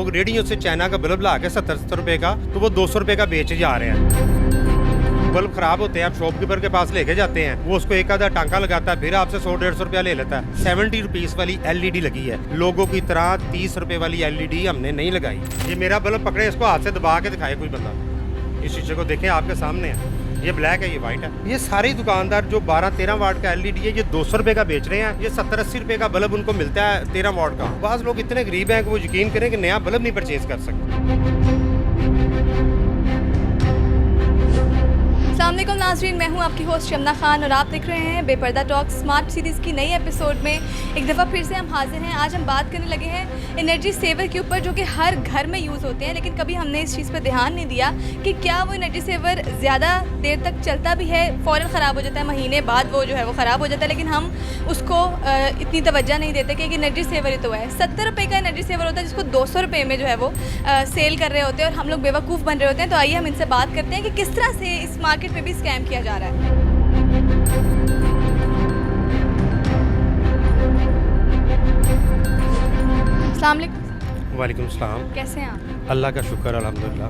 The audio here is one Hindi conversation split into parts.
लोग रेडियो से चाइना का बल्ब ला के 70 रुपए का, तो वो 200 रुपए का बेच जा रहे हैं। बल्ब खराब होते हैं, आप शॉपकीपर के पास लेके जाते हैं, वो उसको एक आधा टांका लगाता है, फिर आपसे 100-150 रुपया ले लेता है। 70 रुपीस वाली LED लगी है, लोगों की तरह 30 रुपए वाली LED हमने नहीं लगाई। ये मेरा बल्ब पकड़े, इसको हाथ से दबा के दिखाए कोई बंदा, इस शीशे को देखें, आपके सामने है, ये ब्लैक है, ये वाइट है। ये सारे दुकानदार जो 12-13 वाट का LED है, ये 200 रुपए का बेच रहे हैं। ये 70-80 रुपए का बल्ब उनको मिलता है 13 वाट का। बाज़ लोग इतने गरीब हैं कि वो यकीन करें कि नया बल्ब नहीं परचेज कर सकते। अस्सलामुअलैकुम नाज़रीन, मैं हूं आपकी होस्ट शमना खान और आप देख रहे हैं बेपर्दा टॉक स्मार्ट सीरीज़ की नई एपिसोड में एक दफ़ा फिर से हम हाजिर हैं। आज हम बात करने लगे हैं एनर्जी सेवर के ऊपर, जो कि हर घर में यूज़ होते हैं, लेकिन कभी हमने इस चीज़ पर ध्यान नहीं दिया कि क्या वो एनर्जी सेवर ज़्यादा देर तक चलता भी है, फ़ौरन ख़राब हो जाता है, महीने बाद वो जो है वो ख़राब हो जाता है, लेकिन हम उसको इतनी तवज्जो नहीं देते कि एनर्जी सेवर ही तो है। 70 रुपये का एनर्जी सेवर होता है जिसको 200 रुपये में जो है वो सेल कर रहे होते हैं और हम लोग बेवकूफ़ बन रहे होते हैं। तो आइए हम इनसे बात करते हैं कि किस तरह से इस मार्केट में भी स्कैम किया जा रहा है। अस्सलाम वालेकुम। वालेकुम सलाम। कैसे हैं आप? अल्लाह का शुक्र, अल्हम्दुलिल्लाह।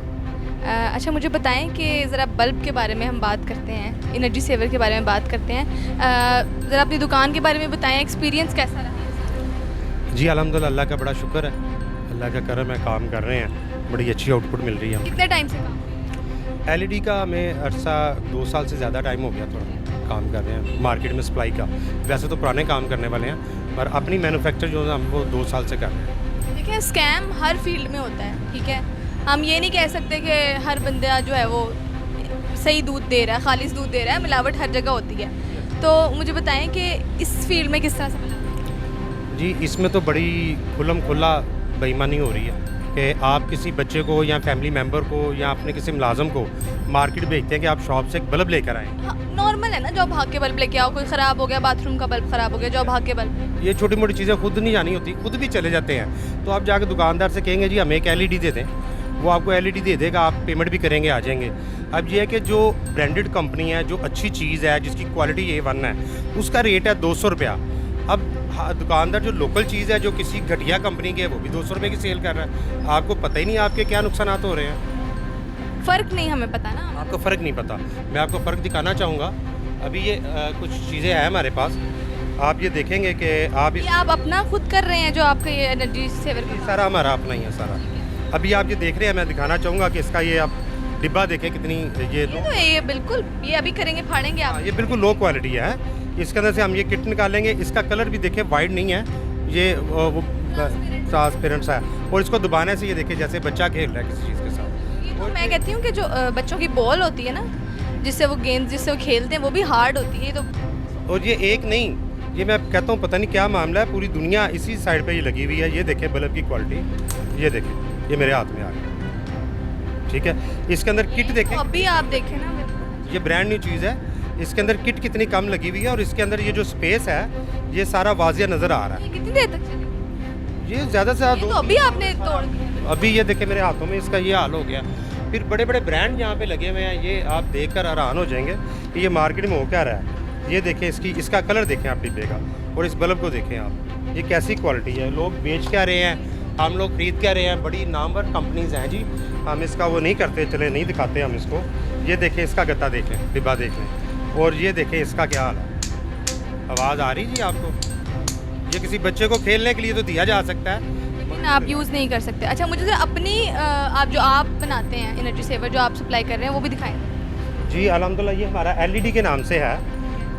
अच्छा, मुझे बताएं कि ज़रा बल्ब के बारे में हम बात करते हैं, एनर्जी सेवर के बारे में बात करते हैं। ज़रा अपनी दुकान के बारे में बताएं, एक्सपीरियंस कैसा रहा? जी अल्हम्दुलिल्लाह, अल्लाह का बड़ा शुक्र है, अल्लाह का करम है, काम कर रहे हैं, बड़ी अच्छी आउटपुट मिल रही है। कितने टाइम से काम? LED का हमें अरसा 2 साल से ज़्यादा टाइम हो गया, थोड़ा काम कर रहे हैं मार्केट में सप्लाई का। वैसे तो पुराने काम करने वाले हैं, पर अपनी मैन्युफैक्चर जो है हम वो 2 साल से कर रहे हैं। देखिए, स्कैम हर फील्ड में होता है, ठीक है। हम ये नहीं कह सकते कि हर बंदा जो है वो सही दूध दे रहा है, खालिस दूध दे रहा है, मिलावट हर जगह होती है। तो मुझे बताएं कि इस फील्ड में किस तरह से मिलावट? जी, इसमें तो बड़ी खुल्लम खुल्ला बेईमानी हो रही है कि आप किसी बच्चे को या फैमिली मेम्बर को या अपने किसी मुलाजम को मार्केट भेजते हैं कि आप शॉप से एक बल्ब लेकर आएँ। हाँ, नॉर्मल है ना, जो भाग के बल्ब लेके आओ, कोई ख़राब हो गया, बाथरूम का बल्ब ख़राब हो गया, जो भाग के बल्ब। ये छोटी मोटी चीज़ें खुद नहीं जानी होती, खुद भी चले जाते हैं। तो आप जाकर दुकानदार से कहेंगे जी हमें एक LED दे दें, वो आपको LED दे देगा, आप पेमेंट भी करेंगे, आ जाएंगे। अब ये है कि जो ब्रांडेड कंपनी है, जो अच्छी चीज़ है, जिसकी क्वालिटी A1 है, उसका रेट है 200 रुपया। अब दुकानदार जो लोकल चीज़ है, जो किसी घटिया कंपनी की है, वो भी 200 रुपये की सेल कर रहा है। आपको पता ही नहीं आपके क्या नुकसान हो रहे हैं, फ़र्क नहीं हमें पता ना। आपको फ़र्क नहीं पता। मैं आपको फ़र्क दिखाना चाहूँगा। अभी ये कुछ चीज़ें हैं हमारे पास, आप ये देखेंगे कि आप ये आप अपना खुद कर रहे हैं, जो आपका ये एनर्जी सेवर का सारा हमारा अपना ही है सारा। अभी आप ये देख रहे हैं, मैं दिखाना चाहूँगा कि इसका ये आप डिब्बा देखें कितनी ये तो ये बिल्कुल, ये अभी करेंगे, फाड़ेंगे आप। ये बिल्कुल लो क्वालिटी है। इसके अंदर से हम ये किट निकालेंगे, इसका कलर भी देखें वाइट नहीं है, ये वो ट्रांसपेरेंट सा है, और इसको दबाने से ये देखिए जैसे बच्चा खेल रहा है किसी चीज़ के साथ। ये तो मैं कहती हूँ कि जो बच्चों की बॉल होती है ना, जिससे वो गेंद जिससे वो खेलते हैं, वो भी हार्ड होती है। तो और ये एक नहीं, ये मैं कहता हूँ पता नहीं क्या मामला है, पूरी दुनिया इसी साइड पे ये लगी हुई है। ये देखें बल्ब की क्वालिटी, ये देखें, ये मेरे हाथ में आ गया, ठीक है। इसके अंदर किट देखें, अभी आप देखें ना, ये ब्रांड न्यू चीज़ है। इसके अंदर किट कितनी कम लगी हुई है, और इसके अंदर ये जो स्पेस है ये सारा वाजिया नज़र आ रहा है। ये कितनी देर तक चलेगी? ये ज़्यादा से ज़्यादा ये तो अभी आपने तोड़ दिया। अभी ये देखें मेरे हाथों में, इसका ये हाल हो गया। फिर बड़े बड़े ब्रांड यहाँ पे लगे हुए हैं, ये आप देखकर हैरान हो जाएंगे कि ये मार्केट में हो क्या रहा है। ये देखें, इसका कलर देखें आप डिब्बे का, और इस बल्ब को देखें आप, ये कैसी क्वालिटी है। लोग बेच क्या रहे हैं, हम लोग खरीद क्या रहे हैं। बड़ी नामवर कंपनीज हैं जी, हम इसका वो नहीं करते, चले नहीं दिखाते हम इसको। ये देखें, इसका गत्ता देख लें, डिब्बा देख लें, और ये देखें इसका क्या हाल है। आवाज़ आ रही जी आपको? ये किसी बच्चे को खेलने के लिए तो दिया जा सकता है, लेकिन आप यूज़ नहीं कर सकते। अच्छा, मुझे तो अपनी आप बनाते हैं एनर्जी सेवर, जो आप सप्लाई कर रहे हैं, वो भी दिखाएं। जी अल्हम्दुलिल्लाह, ये हमारा LED के नाम से है।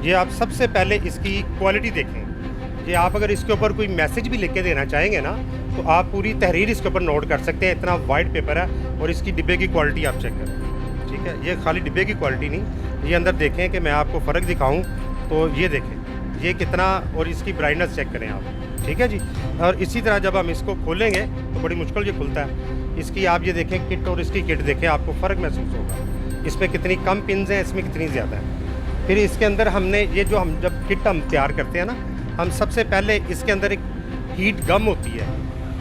ये आप सबसे पहले इसकी क्वालिटी देखें। ये आप अगर इसके ऊपर कोई मैसेज भी लिख के देना चाहेंगे ना, तो आप पूरी तहरीर इसके ऊपर नोट कर सकते हैं। इतना वाइट पेपर है, और इसकी डिब्बे की क्वालिटी आप चेक करें, ठीक है। ये खाली डिब्बे की क्वालिटी नहीं, ये अंदर देखें कि मैं आपको फ़र्क दिखाऊं तो ये देखें ये कितना, और इसकी ब्राइटनेस चेक करें आप, ठीक है जी। और इसी तरह जब हम इसको खोलेंगे तो बड़ी मुश्किल ये खुलता है। इसकी आप ये देखें किट, और इसकी किट देखें, आपको फ़र्क महसूस होगा। इसमें कितनी कम पिन्स हैं, इसमें कितनी ज़्यादा है। फिर इसके अंदर हमने ये जो हम जब किट हम तैयार करते हैं ना, हम सबसे पहले इसके अंदर एक हीट गम होती है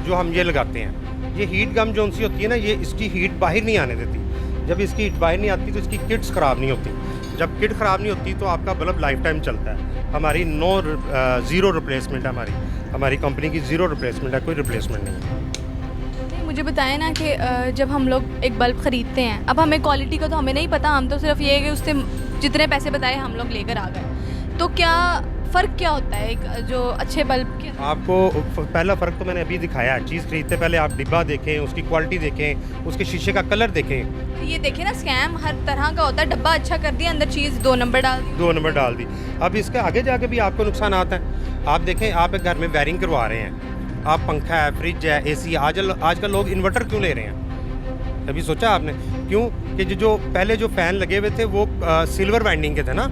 जो हम ये लगाते हैं। ये हीट गम जो उनसी होती है ना, ये इसकी हीट बाहर नहीं आने देती। जब इसकी हीट बाहर नहीं आती तो इसकी किट्स ख़राब नहीं होती। जब किट ख़राब नहीं होती तो आपका बल्ब लाइफ टाइम चलता है। हमारी ज़ीरो रिप्लेसमेंट है, हमारी कंपनी की ज़ीरो रिप्लेसमेंट है, कोई रिप्लेसमेंट नहीं है। मुझे बताएं ना कि जब हम लोग एक बल्ब ख़रीदते हैं, अब हमें क्वालिटी का तो हमें नहीं पता, हम तो सिर्फ ये है कि उससे जितने पैसे बताए हम लोग लेकर आ गए, तो क्या फ़र्क क्या होता है एक जो अच्छे बल्ब के? आपको पहला फ़र्क तो मैंने अभी दिखाया है। चीज़ खरीदते पहले आप डिब्बा देखें, उसकी क्वालिटी देखें, उसके शीशे का कलर देखें। ये देखें ना, स्कैम हर तरह का होता है। डब्बा अच्छा कर दिया, अंदर चीज़ 2 नंबर डाल दी। 2 नंबर डाल दी। अब इसके आगे जाके भी आपको नुकसान आता है। आप देखें, आप एक घर में वायरिंग करवा रहे हैं, आप पंखा है, फ्रिज है, एसी, आजकल लोग इन्वर्टर क्यों ले रहे हैं? कभी सोचा आपने क्यों? कि जो पहले जो फ़ैन लगे हुए थे वो सिल्वर वाइंडिंग के थे ना,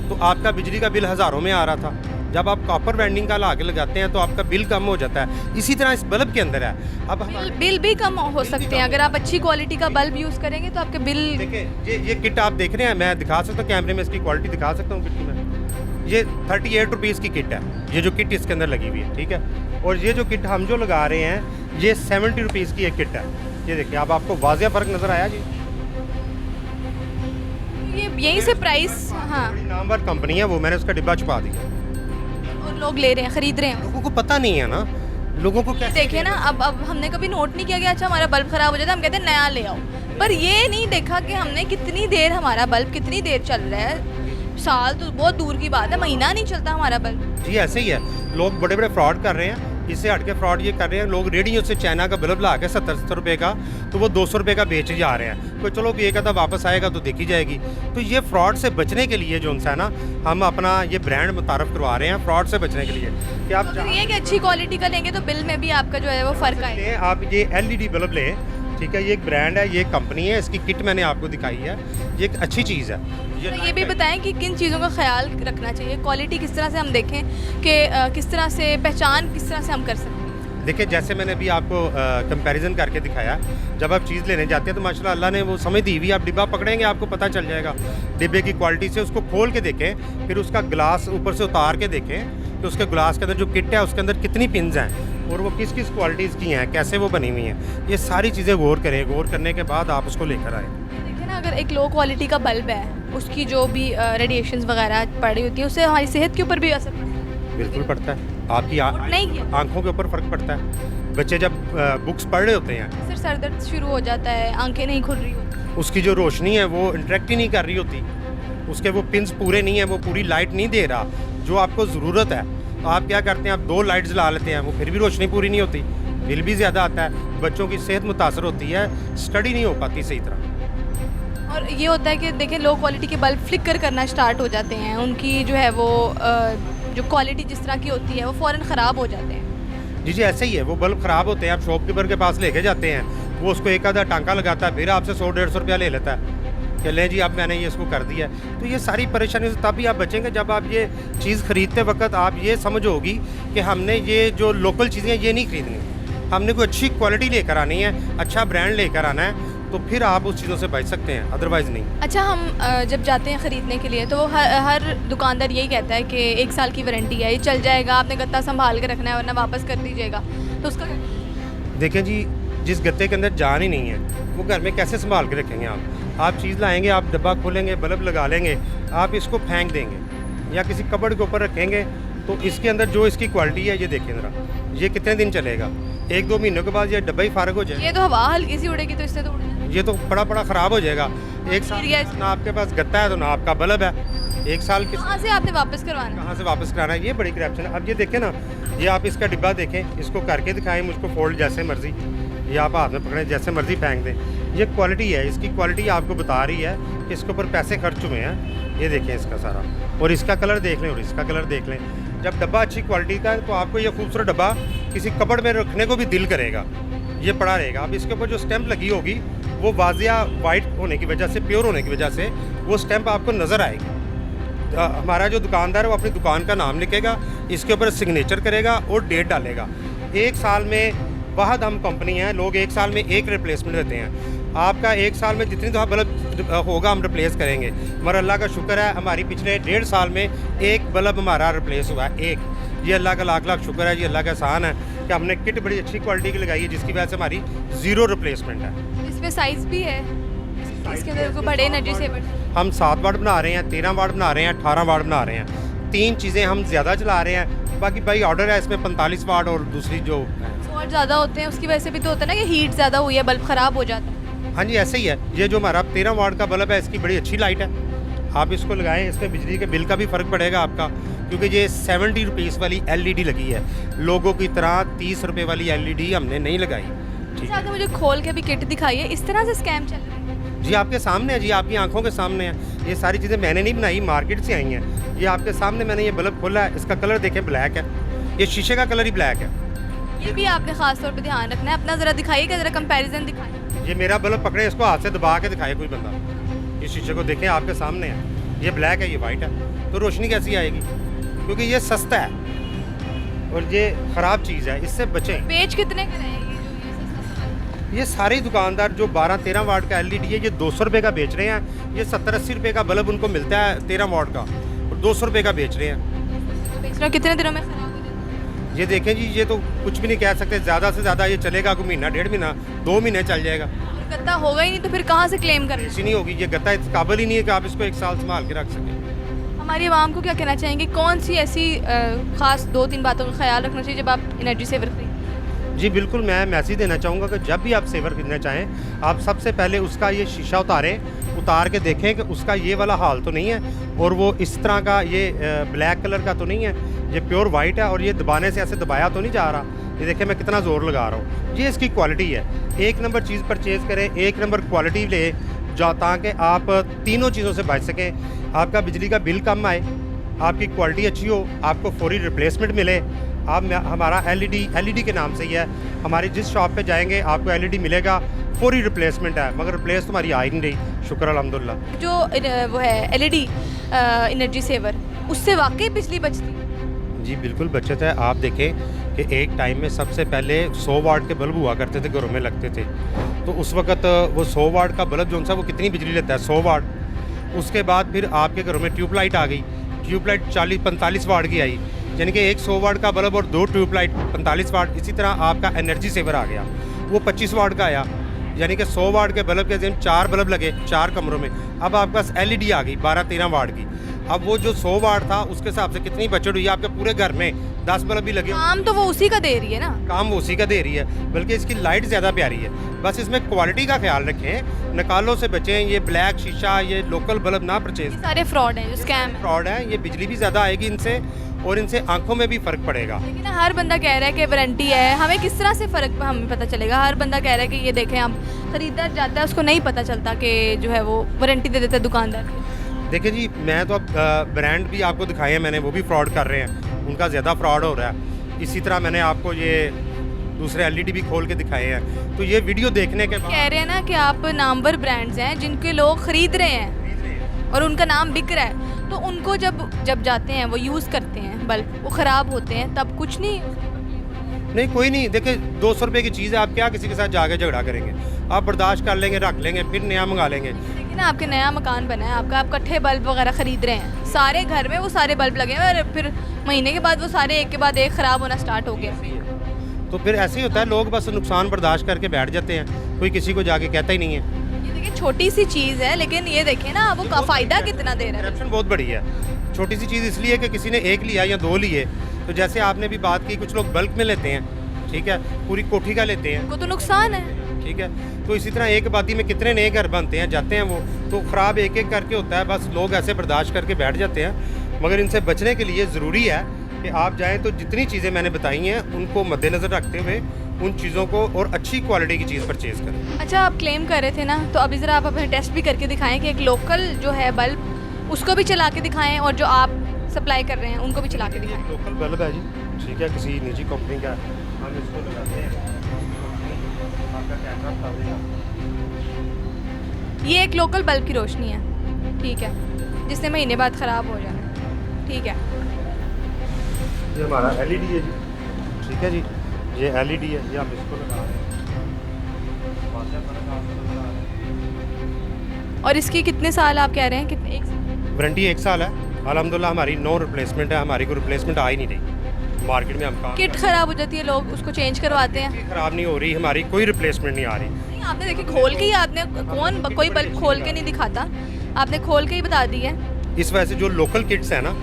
तो आपका बिजली का बिल हज़ारों में आ रहा था। जब आप कॉपर वाइंडिंग का ला के लगाते हैं तो आपका बिल कम हो जाता है। इसी तरह इस बल्ब के अंदर है। अब बिल भी कम हो सकते हैं अगर आप अच्छी क्वालिटी का बल्ब यूज़ करेंगे तो आपके बिल। देखिए, ये किट आप देख रहे हैं, मैं दिखा सकता हूँ कैमरे में, इसकी क्वालिटी दिखा सकता हूँ किट की मैं। ये 38 रुपीज़ की किट है, ये जो किट इसके अंदर लगी हुई है, ठीक है। और ये जो किट हम जो लगा रहे हैं ये 70 रुपीज़ की एक किट है। ये देखिए, अब आपको वाज़िया फ़र्क नज़र आया जी? ये यहीं से प्राइस, हाँ, बड़ी नामवर कंपनी है वो, मैंने उसका डिब्बा छुपा दिया। और लोग ले रहे हैं, ख़रीद रहे हैं। लोगों को पता नहीं है ना, लोगों को कैसे देखिए ना, अब हमने कभी नोट नहीं किया कि अच्छा हमारा बल्ब ख़राब हो जाता है, हम कहते हैं नया ले आओ, पर ये नहीं देखा कि हमने कितनी देर, हमारा बल्ब कितनी देर चल रहा है। साल तो बहुत दूर की बात है, महीना नहीं चलता हमारा बल्ब। जी ऐसे ही है, लोग बड़े बड़े फ्रॉड कर रहे हैं। इससे हट के फ्रॉड ये कर रहे हैं, लोग रेडियो से चाइना का बल्ब ला के 70 रुपये का, तो वो 200 रुपये का बेच जा रहे हैं। तो चलो कि एक आधा वापस आएगा तो देखी जाएगी। तो ये फ्रॉड से बचने के लिए जो उनसे है ना, हम अपना ये ब्रांड मुतारफ़ करवा रहे हैं फ्रॉड से बचने के लिए कि आप अगर ये कि अच्छी क्वालिटी का लेंगे तो बिल में भी आपका जो है वो फ़र्क आएगा। आप ये LED बल्ब लें, ठीक है। ये एक ब्रांड है, ये एक कंपनी है, इसकी किट मैंने आपको दिखाई है, ये एक अच्छी चीज़ है। तो ये भी बताएं कि किन चीज़ों का ख्याल रखना चाहिए, क्वालिटी किस तरह से हम देखें कि किस तरह से पहचान किस तरह से हम कर सकते हैं? देखिए, जैसे मैंने अभी आपको कंपैरिजन करके दिखाया, जब आप चीज़ लेने जाते हैं तो माशाल्लाह अल्लाह ने वो समझ दी हुई, आप डिब्बा पकड़ेंगे आपको पता चल जाएगा डिब्बे की क्वालिटी से। उसको खोल के देखें, फिर उसका ग्लास ऊपर से उतार के देखें कि उसके ग्लास के अंदर जो किट है उसके अंदर कितनी पिन्स हैं और वो किस किस क्वालिटीज़ की हैं, कैसे वो बनी हुई हैं। ये सारी चीज़ें गौर करें, गौर करने के बाद आप उसको लेकर आएँ। देखिए ना, अगर एक लो क्वालिटी का बल्ब है, उसकी जो भी रेडिएशंस वगैरह पड़ी होती है, उससे हमारी सेहत के ऊपर भी असर पड़ता है। बिल्कुल पड़ता है, आपकी नहीं किया। आँखों के ऊपर फ़र्क पड़ता है। बच्चे जब बुक्स पढ़ रहे होते हैं, सिर सर दर्द शुरू हो जाता है, आंखें नहीं खुल रही होती। उसकी जो रोशनी है वो इंटरेक्ट ही नहीं कर रही होती, उसके वो पिन्स पूरे नहीं है, वो पूरी लाइट नहीं दे रहा जो आपको ज़रूरत है। तो आप क्या करते हैं, आप 2 लाइट्स ला लेते हैं, वो फिर भी रोशनी पूरी नहीं होती, बिल भी ज़्यादा आता है, बच्चों की सेहत मुतासर होती है, स्टडी नहीं हो पाती सही तरह। और ये होता है कि देखिए, लो क्वालिटी के बल्ब फ्लिकर करना स्टार्ट हो जाते हैं, उनकी जो है वो जो क्वालिटी जिस तरह की होती है वो फ़ौरन ख़राब हो जाते हैं। जी ऐसे ही है, वो बल्ब ख़राब होते हैं, आप शॉपकीपर के पास लेके जाते हैं, वो उसको एक आधा टांका लगाता है, फिर आपसे 100-150 रुपया ले लेता है कि लें जी अब मैंने ये इसको कर दिया। तो ये सारी परेशानी से तभी आप बचेंगे जब आप ये चीज़ ख़रीदते वक्त आप ये समझ होगी कि हमने ये जो लोकल चीज़ें ये नहीं खरीदनी, हमने कोई अच्छी क्वालिटी लेकर आनी है, अच्छा ब्रांड लेकर आना है, तो फिर आप उस चीज़ों से बच सकते हैं, अदरवाइज़ नहीं। अच्छा, हम जब जाते हैं ख़रीदने के लिए तो वो हर दुकानदार यही कहता है कि 1 साल की वारंटी है, ये चल जाएगा, आपने गत्ता संभाल के रखना है वरना वापस कर दीजिएगा, तो उसका देखें जी, जिस गत्ते के अंदर जान ही नहीं है वो घर में कैसे संभाल के रखेंगे आप चीज़ लाएंगे, आप डब्बा खोलेंगे, बल्ब लगा लेंगे, आप इसको फेंक देंगे या किसी कबर्ड के ऊपर रखेंगे, तो इसके अंदर जो इसकी क्वालिटी है ये देखें ज़रा, ये कितने दिन चलेगा? 1-2 महीनों के बाद ये डब्बा ही फारग हो जाएगा। ये तो हवा हल्की सी उड़ेगी तो इससे तो उड़ना, ये तो बड़ा ख़राब हो जाएगा। 1 साल ना आपके पास गत्ता है तो ना आपका बल्ब है, 1 साल कहाँ से आपने वापस करवाना, कहाँ से वापस कराना है, ये बड़ी करप्शन है। अब ये देखें ना, ये आप इसका डिब्बा देखें, इसको करके दिखाएं मुझको, फोल्ड जैसे मर्जी, ये आप हाथ में पकड़ें जैसे मर्जी फेंक दें। ये क्वालिटी है, इसकी क्वालिटी आपको बता रही है कि इसके ऊपर पैसे खर्च हुए हैं। ये देखें इसका सारा, और इसका कलर देख लें और इसका कलर देख लें। जब डब्बा अच्छी क्वालिटी का है तो आपको ये खूबसूरत डब्बा किसी कपड़ में रखने को भी दिल करेगा, ये पड़ा रहेगा। अब इसके ऊपर जो स्टैंप लगी होगी वो वाजिया वाइट होने की वजह से, प्योर होने की वजह से वो स्टैंप आपको नज़र आएगी। हमारा जो दुकानदार है वो अपनी दुकान का नाम लिखेगा, इसके ऊपर सिग्नेचर करेगा और डेट डालेगा। 1 साल में वाहद हम कंपनी है, लोग 1 साल में 1 रिप्लेसमेंट देते हैं। आपका 1 साल में जितनी दफ़ा बल्ब होगा हम रिप्लेस करेंगे, मगर अल्लाह का शुक्र है हमारी पिछले 1.5 साल में 1 बल्ब हमारा रिप्लेस हुआ है, 1। ये अल्लाह का लाख लाख शुक्र है, ये अल्लाह का एहसान है कि हमने किट बड़ी अच्छी क्वालिटी की लगाई है जिसकी वजह से हमारी 0 रिप्लेसमेंट है। इसमें साइज़ भी है, इसके अंदर बड़े एनर्जी सेवर, हम 7 वाट बना रहे हैं, 13 वाट बना रहे हैं, 18 वाट बना रहे हैं। 3 चीज़ें हम ज़्यादा चला रहे हैं, बाकी भाई ऑर्डर है इसमें 45 वाट और दूसरी जो और ज़्यादा होते हैं उसकी वजह से भी तो होता है ना कि हीट ज़्यादा हुई है, बल्ब ख़राब हो जाता है। हाँ जी ऐसे ही है। ये जो हमारा 13 वाट का बल्ब है इसकी बड़ी अच्छी लाइट है, आप इसको लगाएं, इसमें बिजली के बिल का भी फ़र्क पड़ेगा आपका, क्योंकि ये 70 रुपीज़ वाली LED लगी है, लोगों की तरह 30 रुपये वाली LED हमने नहीं लगाई। ठीक अच्छा, आपने मुझे खोल के भी किट दिखाई है, इस तरह से स्कैम चल रहा है? जी आपके सामने है जी, आपकी आंखों के सामने है। ये सारी चीज़ें मैंने नहीं बनाई, मार्केट से आई हैं। ये आपके सामने मैंने ये बल्ब खोला है, इसका कलर देखें ब्लैक है, ये शीशे का कलर ही ब्लैक है। ये भी आपने खास तौर पे ध्यान रखना है। अपना ज़रा दिखाइएगा, ज़रा कंपैरिजन दिखाइए। ये मेरा बल्ब पकड़े, इसको हाथ से दबा के दिखाए कोई बंदा, ये शीशे को देखें आपके सामने है, ये ब्लैक है ये वाइट है, तो रोशनी कैसी आएगी? क्योंकि ये सस्ता है और ये ख़राब चीज़ है, इससे बचें। बेच कितने का रहेगी ये सस्ता सामान? ये सारे दुकानदार जो 12-13 वाट का LED है ये 200 रुपये का बेच रहे हैं। ये 70-80 रुपये का बल्ब उनको मिलता है 13 वाट का, और 200 रुपये का बेच रहे हैं। बेच रहे हो, कितने दिनों में ख़राब हो जाता है? ये देखें जी, ये तो कुछ भी नहीं कह सकते, ज़्यादा से ज़्यादा ये चलेगा कोई महीना, 1.5 महीना, 2 महीने चल जाएगा। और गत्ता होगा ही नहीं तो फिर कहाँ से क्लेम कर रहे ऐसी नहीं होगी, ये गत्ता इस काबिल ही नहीं है कि आप इसको 1 साल संभाल के रख सकें। हैं? हमारी आवाम को क्या कहना चाहेंगे, कौन सी ऐसी ख़ास 2-3 बातों का ख्याल रखना चाहिए जब आप एनर्जी सेवर खरीदें? जी बिल्कुल, मैं मैसेज देना चाहूँगा कि जब भी आप सेवर खरीदना चाहें, आप सबसे पहले उसका ये शीशा उतार के देखें कि उसका ये वाला हाल तो नहीं है, और वो इस तरह का ये ब्लैक कलर का तो नहीं है, ये प्योर वाइट है, और ये दबाने से ऐसे दबाया तो नहीं जा रहा। ये देखें मैं कितना ज़ोर लगा रहा हूँ। ये इसकी क्वालिटी है। 1 नंबर चीज़ परचेज़ करें, 1 नंबर क्वालिटी ले ताकि आप तीनों चीज़ों से बच सकें। आपका बिजली का बिल कम आए, आपकी क्वालिटी अच्छी हो, आपको फौरी रिप्लेसमेंट मिले। आप हमारा LED के नाम से ही है, हमारी जिस शॉप पे जाएंगे आपको LED मिलेगा, फौरी रिप्लेसमेंट है, मगर रिप्लेस तुम्हारी आ ही नहीं रही, शुक्र अल्हम्दुलिल्लाह। जो वो है LED एनर्जी सेवर, उससे वाकई बिजली बचती है? जी बिल्कुल बचत है। आप देखें कि एक टाइम में सबसे पहले 100 वाट के बल्ब हुआ करते थे, घरों में लगते थे, तो उस वक़्त वो 100 वाट का बल्ब जो सा वो कितनी बिजली लेता है, 100 वाट। उसके बाद फिर आपके घरों में ट्यूबलाइट आ गई, ट्यूबलाइट 40-45 वाट की आई, यानी कि एक 100 वाट का बल्ब और 2 ट्यूबलाइट 45 वाट। इसी तरह आपका एनर्जी सेवर आ गया, वो 25 वाट का आया, यानी कि 100 वाट के बल्ब के जगह 4 बल्ब लगे 4 कमरों में। अब आपके पास LED आ गई 12-13 वाट की। अब वो जो 100 वाट था उसके हिसाब से कितनी बचत हुई, आपके पूरे घर में 10 बल्ब भी लगे। काम तो वो उसी का दे रही है ना? काम वो उसी का दे रही है, बल्कि इसकी लाइट ज़्यादा प्यारी है। बस इसमें क्वालिटी का ख्याल रखें, नकालों से बचें। ये ब्लैक शीशा, ये लोकल बल्ब ना परचेज। सारे फ्रॉड हैं, जो स्कैम है। फ्रॉड है, ये बिजली भी ज़्यादा आएगी इनसे, और इनसे आंखों में भी फ़र्क पड़ेगा। लेकिन हर बंदा कह रहा है कि वारंटी है, हमें किस तरह से फ़र्क हमें पता चलेगा? हर बंदा कह रहा है कि ये देखें, हम खरीदार जाता है उसको नहीं पता चलता कि जो है वो वारंटी दे देता है दुकानदार। देखिए जी, मैं तो अब ब्रांड भी आपको दिखाए हैं मैंने, वो भी फ्रॉड कर रहे हैं, उनका ज़्यादा फ्रॉड हो रहा है। इसी तरह मैंने आपको ये दूसरे LED भी खोल के दिखाए हैं। तो ये वीडियो देखने के बाद कह रहे हैं ना कि आप नामवर ब्रांड्स हैं जिनके लोग ख़रीद रहे हैं और उनका नाम बिक रहा है, तो उनको जब जाते हैं वो यूज़ करते हैं बल्ब, वो ख़राब होते हैं, तब कुछ नहीं कोई नहीं। देखिए 200 रुपये की चीज़ है, आप क्या किसी के साथ जाके झगड़ा करेंगे? आप बर्दाश्त कर लेंगे, रख लेंगे, फिर नया मंगा लेंगे। लेकिन आपके नया मकान बना है आपका, आप कट्ठे बल्ब वगैरह ख़रीद रहे हैं, सारे घर में वो सारे बल्ब लगे हैं, और फिर महीने के बाद वो सारे एक के बाद एक ख़राब होना स्टार्ट हो गया। तो फिर ऐसे ही होता है, लोग बस नुकसान बर्दाश्त करके बैठ जाते हैं, कोई किसी को जाके कहता ही नहीं है। ये देखिए छोटी सी चीज़ है, लेकिन ये देखें ना वो का फ़ायदा कितना दे रहा है। करप्शन बहुत बड़ी है। छोटी सी चीज़ इसलिए कि किसी ने 1 लिया या 2 लिए, तो जैसे आपने भी बात की, कुछ लोग बल्क में लेते हैं, ठीक है, पूरी कोठी का लेते हैं, उनको तो नुकसान है। ठीक है। तो इसी तरह एक आबादी में कितने नए घर बनते हैं, जाते हैं वो, तो ख़राब एक एक करके होता है, बस लोग ऐसे बर्दाश्त करके बैठ जाते हैं। मगर इनसे बचने के लिए ज़रूरी है कि आप जाएँ तो जितनी चीज़ें मैंने बताई हैं उनको मद्देनज़र रखते हुए उन चीज़ों को और अच्छी क्वालिटी की चीज़ परचेज़ करें। अच्छा, आप क्लेम कर रहे थे ना, तो अभी ज़रा आप अपने टेस्ट भी करके दिखाएं कि एक लोकल जो है बल्ब उसको भी चला के दिखाएं, और जो आप सप्लाई कर रहे हैं उनको भी चला के दिखाएं। लोकल बल्ब है जी, ठीक है, किसी निजी कंपनी का, हम इसको लगाते हैं, आपका कैमरा बता देगा। ये एक लोकल बल्ब की रोशनी है, ठीक है, जिसने महीने बाद ख़राब हो जाना है, ठीक है। ये हमारा LED है जी, ठीक है जी, ये LED है, ये हम इसको लगा रहे हैं। और इसकी कितने साल आप कह रहे हैं? कितने? 1 साल? वारंटी 1 साल है। अल्हम्दुलिल्लाह हमारी नो रिप्लेसमेंट है, हमारी कोई रिप्लेसमेंट आ ही नहीं रही मार्केट में। हम काम किट ख़राब हो जाती है, लोग उसको चेंज करवाते हैं। ख़राब नहीं हो रही, हमारी कोई रिप्लेसमेंट नहीं आ रही। नहीं, आपने देखिए खोल के ही, आपने कोई बल्ब खोल के नहीं दिखाता, आपने खोल के ही बता दी है। इस वजह से जो लोकल किट्स हैं ना,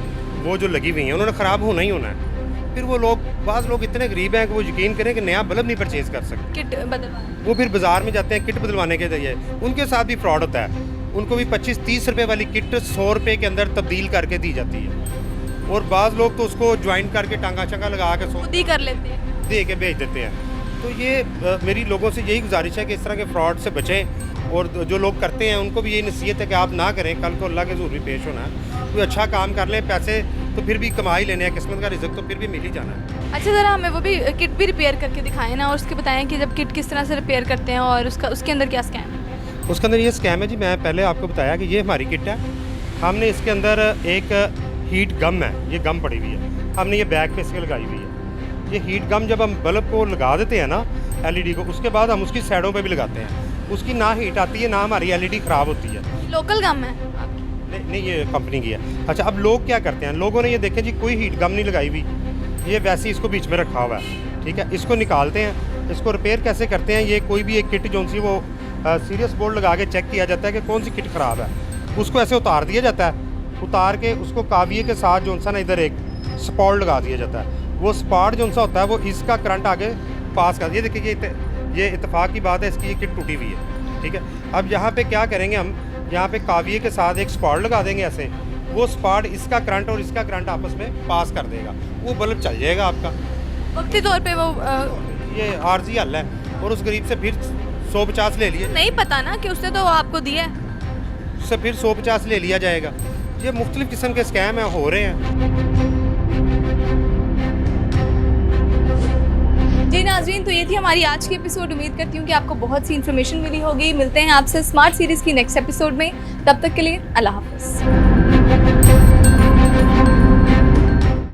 वो जो लगी हुई हैं, उन्होंने ख़राब होना ही होना है। फिर वो लोग बाज़ लोग इतने गरीब हैं कि वो यकीन करें कि नया बल्ब नहीं परचेज़ कर सकते, किट बदलवाना। वो फिर बाज़ार में जाते हैं किट बदलवाने के लिए, उनके साथ भी फ्रॉड होता है। उनको भी 25-30 रुपए वाली किट 100 रुपये के अंदर तब्दील करके दी जाती है, और बाज़ लोग तो उसको ज्वाइन करके टांगा चंगा लगा के खुद ही कर लेते हैं। दे के भेज देते हैं। तो ये मेरी लोगों से यही गुजारिश है कि इस तरह के फ्रॉड से बचें, और जो लोग करते हैं उनको भी यही नसीहत है कि आप ना करें, कल को अल्लाह के ज़रूर भी पेश होना है। कोई अच्छा काम कर लें, पैसे तो फिर भी कमा ही लेने हैं, किस्मत का रिज़्क तो फिर भी मिल ही जाना है। अच्छा, ज़रा हमें वो भी किट भी रिपेयर करके दिखाएं ना, और उसके बताएं कि जब किट किस तरह से रिपेयर करते हैं और उसके अंदर क्या स्कैम है। उसके अंदर ये स्कैम है जी, मैं पहले आपको बताया कि ये हमारी किट है। हमने इसके अंदर एक हीट गम है, ये गम पड़ी हुई है, हमने ये बैग पे इसके लगाई हुई है। ये हीट गम जब हम बल्ब को लगा देते हैं ना LED को, उसके बाद हम उसकी साइडों पे भी लगाते हैं, उसकी ना हीट आती है ना हमारी LED ख़राब होती है। लोकल गम है? नहीं, ये कंपनी की है। अच्छा, अब लोग क्या करते हैं, लोगों ने ये देखें जी कोई हीट गम नहीं लगाई हुई, ये वैसे ही इसको बीच में रखा हुआ है, ठीक है। इसको निकालते हैं, इसको रिपेयर कैसे करते हैं, ये कोई भी एक किट जो सी वो सीरियस बोर्ड लगा के चेक किया जाता है कि कौन सी किट ख़राब है, उसको ऐसे उतार दिया जाता है, उतार के उसको काविये के साथ जो सा ना इधर एक स्पॉट लगा दिया जाता है। वो स्पॉट जो सा होता है वो इसका करंट आगे पास कर, ये देखिए ये इत्तेफाक की बात है, इसकी ये किट टूटी हुई है, ठीक है। अब यहाँ पे क्या करेंगे हम, यहाँ पे काविये के साथ एक स्पॉट लगा देंगे ऐसे, वो स्पॉट इसका करंट और इसका करंट आपस में पास कर देगा, वो बल्ब चल जाएगा आपका। वक्ती तौर पे वो ये आर्जी हल है, और उस गरीब से फिर 150 ले लिए, नहीं पता ना कि उसने तो आपको दिया है, उससे फिर 150 ले लिया जाएगा। ये मुख्तलिफ किस्म के स्कैम हैं, हो रहे हैं। जी नाज़रीन, तो ये थी हमारी आज की एपिसोड। उम्मीद करती हूँ कि आपको बहुत सी इन्फॉर्मेशन मिली होगी। मिलते हैं आपसे स्मार्ट सीरीज़ की नेक्स्ट एपिसोड में, तब तक के लिए अल्लाह हाफ़िज़।